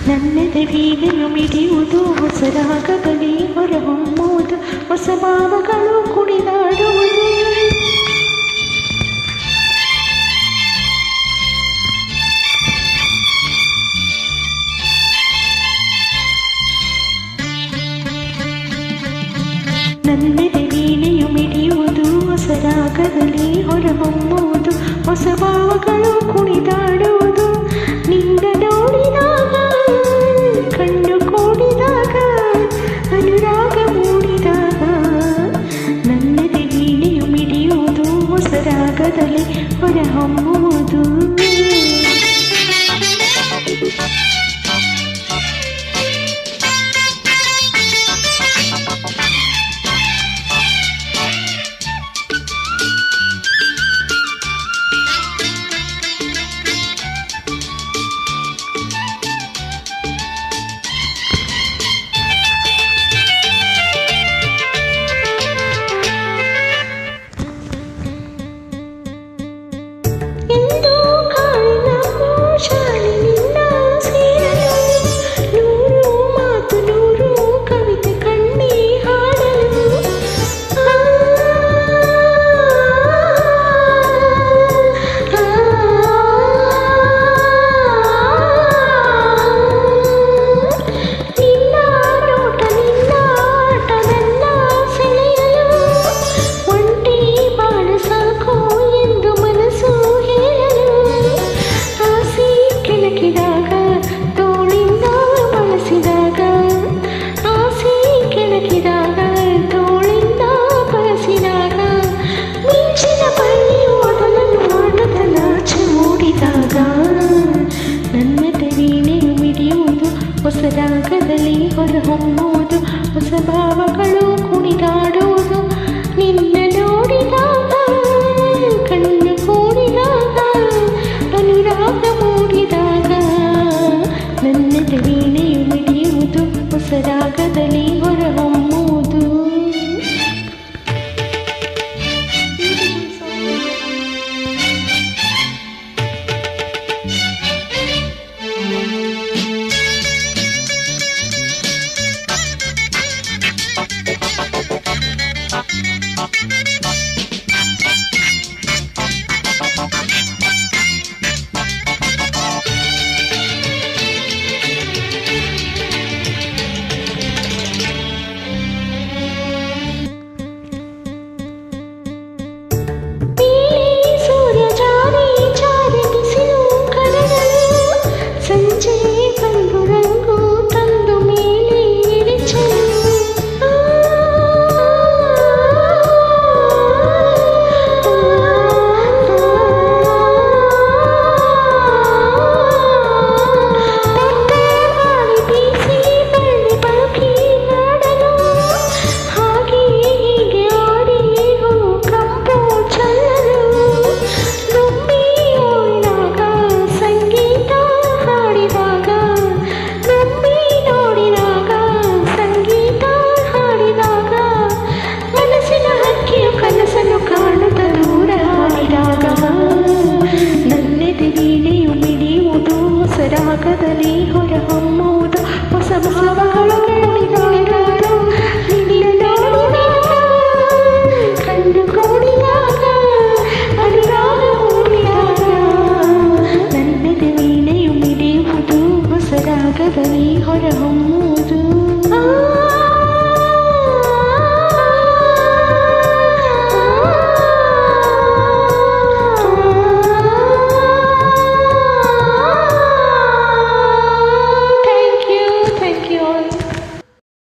ನನ್ನೆದೆ ಬೀಗಲು ಮಿಡಿಯುವುದು ಹೊಸರಾಗದಲ್ಲಿ ಹೊರಹೊಮ್ಮುವುದು ಹೊಸ ಭಾವಗಳು ಕುಣಿದಾಡುವುದು ನನ್ನೆದೆ ವೀಣೆಯು ಮಿಡಿಯುವುದು ಹೊಸರಾಗದಲ್ಲಿ ಹೊರಹೊಮ್ಮುವುದು ಹೊಸ ಭಾವಗಳು ಕುಣಿದಾಡುವುದು ನಿನ್ನ ನೋಡಿದಾಗ ಕಣ್ಣು ಕೂಡಿದಾಗ ಅನುರಾಗ ಮೂಡಿದಾಗ ನನ್ನೆದೆ ವೀಣೆಯು ಮಿಡಿಯುವುದು ಹೊಸರಾಗದಲ್ಲಿ ಹೊರಹೊಮ್ಮುವುದು ಹೊಸರಾಗದಲ್ಲಿ ಹೊರಹೊಮ್ಮುವುದು ಹೊಸ ಭಾವಗಳು ಕುಣಿದಾಡುವುದು ನಿನ್ನ ನೋಡಿದಾಗ ಕಣ್ಣು ಕೂಡಿದಾಗ ಅನುರಾಗ ಮೂಡಿದಾಗ ನನ್ನೆದೆ ವೀಣೆಯು ಮಿಡಿಯುವುದು ಹೊಸರಾಗದಲ್ಲಿ ಹೊರಹೊಮ್ಮುವುದು ರಾಗದಲ್ಲಿ ಹೊರಹೊಮ್ಮುವುದು ಹೊಸ ಭಾವಗಳು ಕುಣಿದಾಡುವುದು ನಿನ್ನ ನೋಡಿದಾಗ ಕಣ್ಣು ಕೂಡಿದಾಗ ಅನುರಾಗ ಮೂಡಿದಾಗ ನನ್ನೆದೆ ವೀಣೆಯು ಮಿಡಿಯುವುದು ಹೊಸ ರಾಗದಲ್ಲಿ ಹೊರಹೊಮ್ಮುವುದು